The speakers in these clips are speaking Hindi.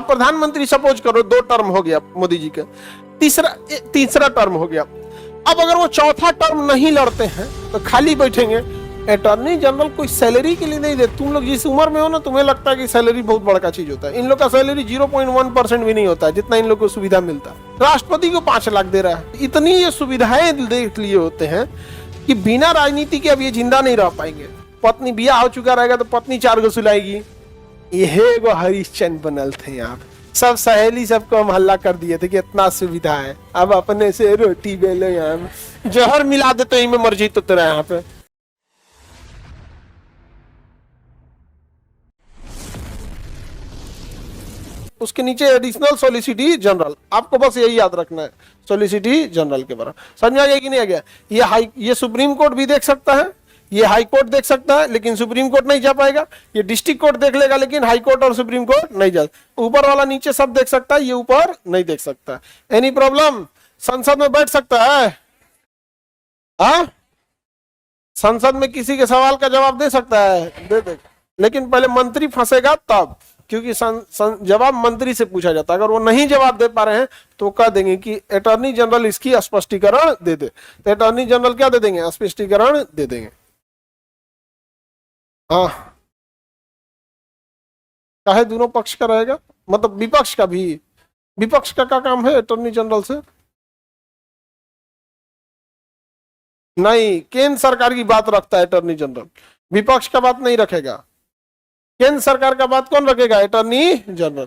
अब प्रधानमंत्री सपोज करो 2 टर्म हो गया मोदी जी का, तीसरा टर्म हो गया। अब अगर वो चौथा टर्म नहीं लड़ते हैं तो खाली बैठेंगे। अटॉर्नी जनरल कोई सैलरी के लिए नहीं दे। तुम लोग जिस उम्र में हो ना, तुम्हें लगता है कि सैलरी बहुत बड़ा चीज होता है। इन लोग का सैलरी 0.1% भी नहीं होता है, जितना इन लोग को सुविधा मिलता है। राष्ट्रपति को 5 लाख दे रहा है। इतनी ये सुविधाएं देख लिए होते हैं कि बिना राजनीति के अब ये जिंदा नहीं रह पाएंगे। पत्नी बिया हो चुका रहेगा तो पत्नी 4 गो सुलाएगी। यही वो हरिश्चंद्र बनल थे यहाँ पे। सब सहेली सबको हम हल्ला कर दिए थे कि इतना सुविधा है, अब अपने से रोटी बेलो, यहाँ जहर मिला देते ही में मर्जी तो तेरा यहाँ पे। उसके नीचे एडिशनल सॉलिसिटर जनरल, आपको बस यही याद रखना है, सॉलिसिटर जनरल के बारे में। समझ में आ गया कि नहीं आ गया? ये सुप्रीम कोर्ट भी देख सकता है, ये हाई कोर्ट देख सकता है, लेकिन सुप्रीम कोर्ट नहीं जा पाएगा। ये डिस्ट्रिक्ट कोर्ट देख लेगा, लेकिन हाई कोर्ट और सुप्रीम कोर्ट नहीं जा। ऊपर वाला नीचे सब देख सकता है, ये ऊपर नहीं देख सकता। Any problem? संसद में बैठ सकता है? हाँ, संसद में किसी के सवाल का जवाब दे सकता है, दे दे, लेकिन पहले मंत्री फंसेगा तब, क्योंकि जवाब मंत्री से पूछा जाता है। अगर वो नहीं जवाब दे पा रहे हैं तो कह देंगे कि अटॉर्नी जनरल इसकी स्पष्टीकरण दे दे, तो अटॉर्नी जनरल क्या दे देंगे? स्पष्टीकरण दे देंगे। हाँ, चाहे दोनों पक्ष का रहेगा, मतलब विपक्ष का भी। विपक्ष का क्या काम है अटॉर्नी जनरल से? नहीं, केंद्र सरकार की बात रखता है अटॉर्नी जनरल, विपक्ष का बात नहीं रखेगा। केंद्र सरकार का बात कौन रखेगा? Attorney general.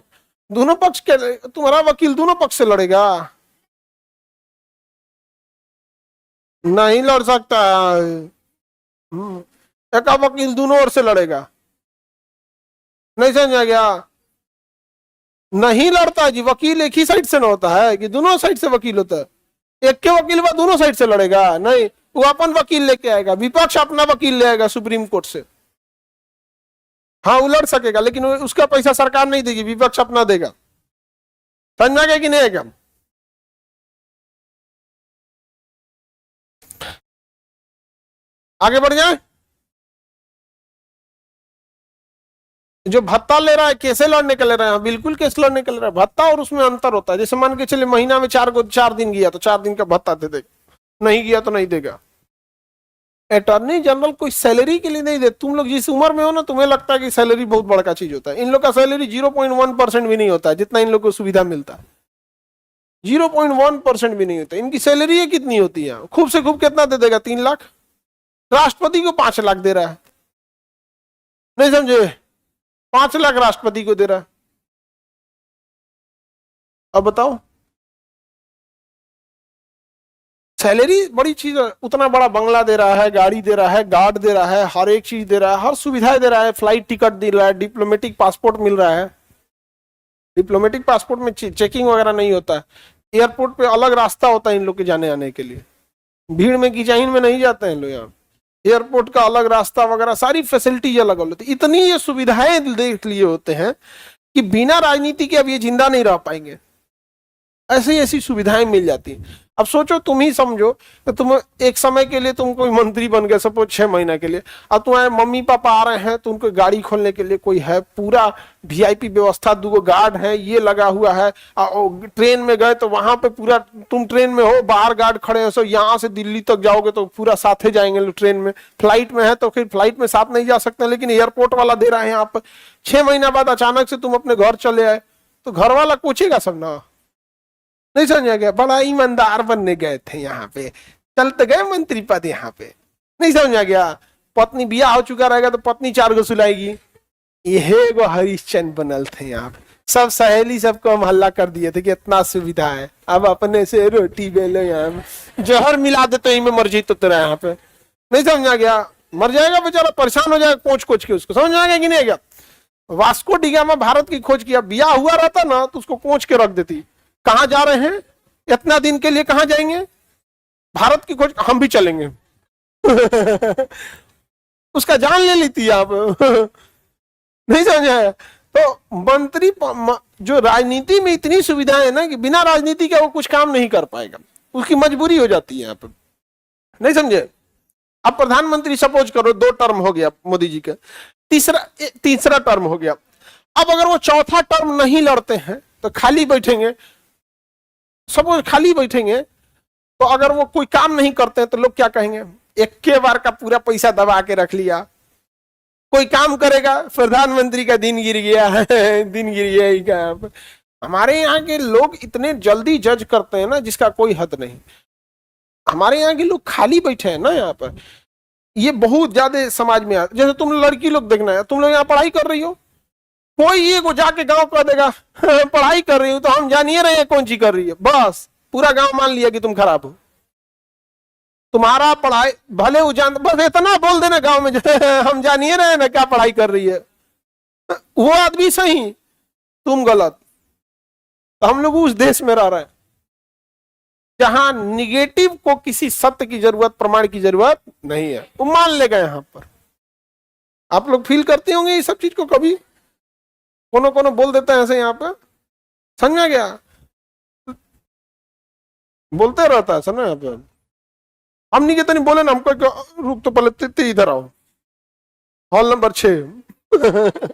दोनों पक्ष के, तुम्हारा वकील दोनों पक्ष से लड़ेगा? नहीं लड़ सकता। एक वकील दोनों ओर से लड़ेगा। नहीं समझा गया? नहीं लड़ता जी, वकील एक ही साइड से ना होता है कि दोनों साइड से वकील होता है। एक के वकील बा दोनों साइड से लड़ेगा? नहीं, वो अपन वकील लेके आएगा, विपक्ष अपना वकील ले आएगा सुप्रीम कोर्ट से। हाँ, वो लड़ सकेगा, लेकिन उसका पैसा सरकार नहीं देगी, विपक्ष अपना देगा। समझ गया कि नहीं आएगा? आगे बढ़ जाए। जो भत्ता ले रहा है कैसे लड़ने के ले रहे हैं? बिल्कुल कैसे लड़ने के ले रहा है। भत्ता और उसमें अंतर होता है। जैसे मान के चले महीना में 4 दिन गया तो 4 दिन का भत्ता दे देगा, नहीं गया तो नहीं देगा। अटॉर्नी जनरल कोई सैलरी के लिए नहीं दे। तुम लोग जिस उम्र में हो ना, तुम्हें लगता है कि सैलरी बहुत बड़ा चीज होता है। इन लोग का सैलरी 0.1% भी नहीं होता है, जितना इन लोग को सुविधा मिलता है। 0.1% भी नहीं होता। इनकी सैलरी कितनी होती है? खूब से खूब कितना दे देगा? 3 लाख। राष्ट्रपति को 5 लाख दे रहा है। नहीं समझे? 5 लाख राष्ट्रपति को दे रहा है। अब बताओ, सैलरी बड़ी चीज है। उतना बड़ा बंगला दे रहा है, गाड़ी दे रहा है, गार्ड दे रहा है, हर एक चीज दे रहा है, हर सुविधाएं दे रहा है, फ्लाइट टिकट दे रहा है, डिप्लोमेटिक पासपोर्ट मिल रहा है। डिप्लोमेटिक पासपोर्ट में चेकिंग वगैरह नहीं होता है। एयरपोर्ट पे अलग रास्ता होता है इन लोग के जाने आने के लिए। भीड़ में गिजाइन में नहीं जाते हैं लोग यहाँ। एयरपोर्ट का अलग रास्ता वगैरह, सारी फैसिलिटीज अलग होती है। इतनी ये सुविधाएं देख लिए होते हैं कि बिना राजनीति के अब ये जिंदा नहीं रह पाएंगे। ऐसी ऐसी सुविधाएं मिल जाती हैं। अब सोचो, तुम ही समझो कि तुम एक समय के लिए तुम कोई मंत्री बन गए, सपोज 6 महीना के लिए। अब तुम्हारे मम्मी पापा आ रहे हैं तो उनको गाड़ी खोलने के लिए कोई है, पूरा VIP व्यवस्था, 2 गार्ड है, ये लगा हुआ है। ट्रेन में गए तो वहां पे पूरा, तुम ट्रेन में हो, बाहर गार्ड खड़े हो। सो यहाँ से दिल्ली तक जाओगे तो पूरा साथे जाएंगे ट्रेन में। फ्लाइट में है तो फिर फ्लाइट में साथ नहीं जा सकते, लेकिन एयरपोर्ट वाला दे रहा है यहाँ पे। 6 महीना बाद अचानक से तुम अपने घर चले आए तो घर वाला पूछेगा सब ना। नहीं समझा गया? बड़ा ईमानदार बनने गए थे यहाँ पे, चलते गए मंत्री पद यहाँ पे। नहीं समझा गया? पत्नी बिया हो चुका रहेगा तो पत्नी 4 गो सुलाएगी। यही वो हरिश्चंद्र बनल थे यहाँ पे। सब सहेली सबको हम हल्ला कर दिए थे कि इतना सुविधा है, अब अपने से रोटी बेलो, यहाँ जहर मिला देते ही में मर्जी तो तेरा यहाँ पे। नहीं समझा गया? मर जाएगा बेचारा, परेशान हो जाएगा कोच कोच के। उसको समझ आ गया कि नहीं गया? वास्को डिगामा भारत की खोज किया। बिया हुआ रहता ना तो उसको कोच के रख देती। कहां जा रहे हैं इतना दिन के लिए? कहां जाएंगे? भारत की खोज, हम भी चलेंगे। उसका जान ले लेती आप। नहीं समझा? तो मंत्री जो राजनीति में इतनी सुविधाएं है ना कि बिना राजनीति के वो कुछ काम नहीं कर पाएगा, उसकी मजबूरी हो जाती है यहाँ पर। नहीं समझे? अब प्रधानमंत्री सपोज करो 2 टर्म हो गया मोदी जी का, तीसरा टर्म हो गया। अब अगर वो चौथा टर्म नहीं लड़ते हैं तो खाली बैठेंगे, सब खाली बैठेंगे, तो अगर वो कोई काम नहीं करते हैं तो लोग क्या कहेंगे, एक के बार का पूरा पैसा दबा के रख लिया। कोई काम करेगा, प्रधानमंत्री का दिन गिर गया है, दिन गिर गया। हमारे यहाँ के लोग इतने जल्दी जज करते हैं ना, जिसका कोई हद नहीं। हमारे यहाँ के लोग खाली बैठे हैं ना यहाँ पर, ये बहुत ज्यादा समाज में आता। जैसे तुम लड़की लोग देखना है, तुम लोग यहाँ पढ़ाई कर रही हो, कोई ये को जाके गांव कह देगा पढ़ाई कर रही हो, तो हम जानिए रहे हैं कौन सी कर रही है, बस पूरा गांव मान लिया कि तुम खराब हो। तुम्हारा पढ़ाई भले उजान, बस इतना बोल देना गांव में हम जानिए रहे ना क्या पढ़ाई कर रही है, वो आदमी सही, तुम गलत। तो हम लोग उस देश में रह रहे हैं जहां निगेटिव को किसी सत्य की जरूरत, प्रमाण की जरूरत नहीं है, वो मान लेगा। यहां पर आप लोग फील करते होंगे ये सब चीज को, कभी कोनो कोनो बोल देता है ऐसे यहाँ पर, समझ गया, बोलते रहता है सर ना यहाँ पे। हम नहीं कहते, नहीं बोले ना हमको, रुक तो पहले इधर आओ, हॉल नंबर 6